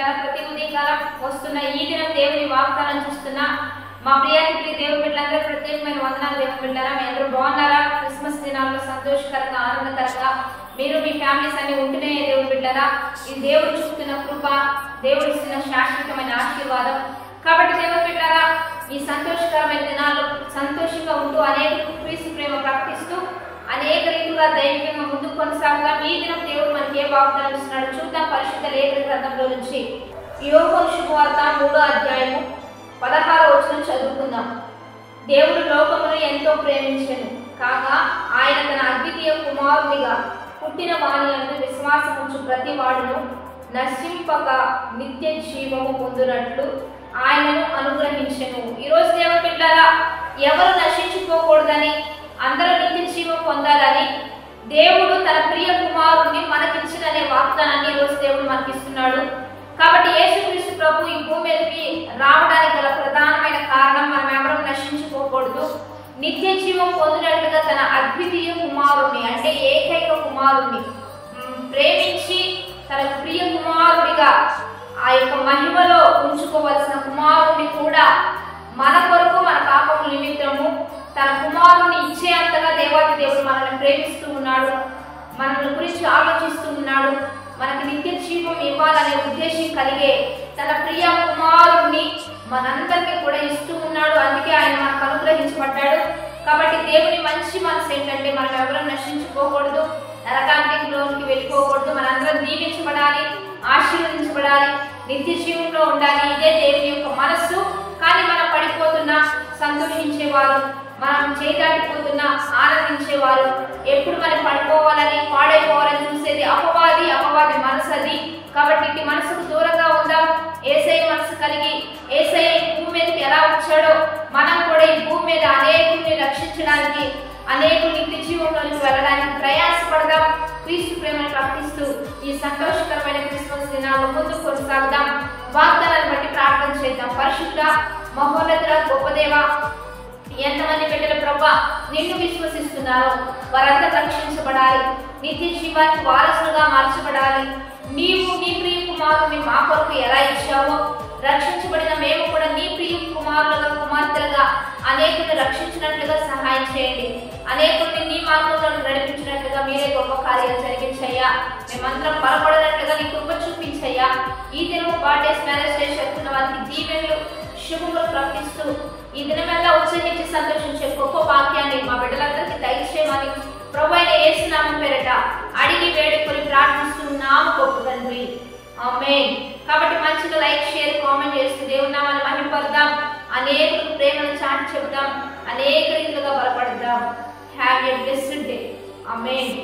బిడ్డలారా, ప్రతి ఉదయకాలం వస్తున్న ఈ దినం దేవుని వాగ్దానం చూస్తున్న మా ప్రియాతి దేవుని బిడ్డలందరూ ప్రత్యేకమైన వందనాలు. దేవుని బిడ్డలారా, మీ అందరూ బాగున్నారా? క్రిస్మస్ దినాల్లో సంతోషకరంగా ఆనందకరంగా మీరు మీ ఫ్యామిలీస్ అన్ని ఉంటూనే దేవుని బిడ్డలారా, ఇది దేవుడు చూస్తున్న కృప, దేవుడు ఇస్తున్న శాశ్వతమైన ఆశీర్వాదం. కాబట్టి దేవుని బిడ్డలారా, ఈ సంతోషకరమైన దినాల్లో సంతోషంగా ఉంటూ అనేక క్రీస్తు ప్రేమ ప్రకటిస్తూ అనేక రీతిగా దైవికంగా ముందుకు కొనసాగుతాం. ఈ దినం దేవుడు మనకి ఏ వాగ్దానం ఇస్తున్నాడు చూద్దాం. పరిశుద్ధ లేఖన గ్రంథంలో నుంచి యోహాను శుభవార్త 3వ అధ్యాయము 16వ వచనం చదువుకుందాం. దేవుడు లోకమును ఎంతో ప్రేమించెను కాగా ఆయన తన అద్వితీయ కుమారునిగా పుట్టిన వాని యందు విశ్వాసముంచు ప్రతి వాడును నశింపక నిత్య జీవము పొందునట్లు ఆయనను అనుగ్రహించెను. ఈరోజు దేవుని బిడ్డలారా, ఎవరు నశించుకోకూడదని, అందరూ నిత్య జీవం పొందాలని దేవుడు తన ప్రియ కుమారుణ్ణి మనకిచ్చిననే వాగ్దానాన్ని ఈరోజు దేవుడు మనకిస్తున్నాడు. కాబట్టి యేసుక్రీస్తు ప్రభు ఈ భూమి మీదకి రావడానికి గల ప్రధానమైన కారణం మనం ఎవరూ నశించుకోకూడదు, నిత్య జీవం పొందినట్లుగా తన అద్వితీయ కుమారుణ్ణి అంటే ఏకైక కుమారుణ్ణి ప్రేమించి తన ప్రియ కుమారుడిగా ఆ యొక్క మహిమలో ఉంచుకోవలసిన కుమారుణ్ణి కూడా మన కొరకు మన పాపముల నిమిత్తము తన కుమారుని ఇచ్చే అంతగా దేవాది దేవుడు మనల్ని ప్రేమిస్తూ ఉన్నాడు, మనల్ని గురించి ఆలోచిస్తూ ఉన్నాడు. మనకు నిత్య జీవం ఇవ్వాలనే ఉద్దేశం కలిగే తన ప్రియ కుమారుణ్ణి మనందరికీ కూడా ఇస్తూ ఉన్నాడు. అందుకే ఆయన మనకు అనుగ్రహించబడ్డాడు. కాబట్టి దేవుని మంచి మనసు ఏంటంటే మనం ఎవరూ నశించుకోకూడదు, నరకాంతిలోనికి వెళ్ళిపోకూడదు, మనందరం దీవించబడాలి, ఆశీర్వదించబడాలి, నిత్య జీవంలో ఉండాలి. ఇదే దేవుని యొక్క మనస్సు. కానీ మనం పడిపోతున్నా సంతోషించేవారు, మనం చేదాటిపోతున్నా ఆనందించేవారు, ఎప్పుడు మనం పడిపోవాలని పాడైపోవాలని చూసేది అపవాది మనసు అది. కాబట్టి ఇటు మనసుకు దూరంగా ఉందాం. యేసయ్య మనసు కలిగి యేసయ్య ఈ భూమి మీదకి ఎలా వచ్చాడో మనం కూడా ఈ భూమి మీద అనేకుల్ని రక్షించడానికి, అనేకులు నిత్య జీవంలోనికి వెళ్ళడానికి ప్రయాసపడదాం. క్రీస్తు ప్రేమను ప్రకటిస్తూ ఈ సంతోషకరమైన క్రిస్మస్ దినాల్లో ముందుకు కొనసాగుదాం. వాగ్దానాన్ని బట్టి ప్రార్థన చేద్దాం. పరిశుద్ధ మహోన్నతుడ గొప్ప దేవా, ఎంతమంది బిడ్డల ప్రభా నిన్ను విశ్వసిస్తున్నారో వారంతా రక్షించబడాలి, నిత్య జీవానికి వారసులుగా మార్చబడాలి. నీవు నీ ప్రియ కుమారుని మా కొరకు ఎలా ఇచ్చావో రక్షించబడిన మేము కూడా నీ ప్రియ కుమారులుగా కుమార్తెలుగా అనేకుల్ని రక్షించినట్లుగా సహాయం చేయండి. అనేకుల్ని నీ మార్గంలో నడిపించినట్లుగా మీరే గొప్ప కార్యాలు జరిగించయ్యా. మేమందరం బలపడినట్లుగా నీ కృప చూపించయ్యా. ఈ దినం బర్త్డేస్, మ్యారేజ్ డేస్ చెప్తున్న వారికి దీవెనలు శుభములు ప్రకటిస్తూ ఈ దినమెల్లా ఉత్సహించి సంతోషించే గొప్ప వాక్యాన్ని మా బిడ్డలందరికీ దయచేయమని ప్రభువైన యేసు నామం పేరట అడిగి వేడుకొని ప్రార్థిస్తున్నాము గొప్ప తండ్రి, ఆమేన్. కాబట్టి మంచిగా లైక్, షేర్, కామెంట్ చేస్తూ దేవుని నామాన్ని మహిమపడదాం, అనేకులకు ప్రేమను చాటి చెబుదాం, అనేక రీతిగా బలపడదాం. Have a blessed day. Amen.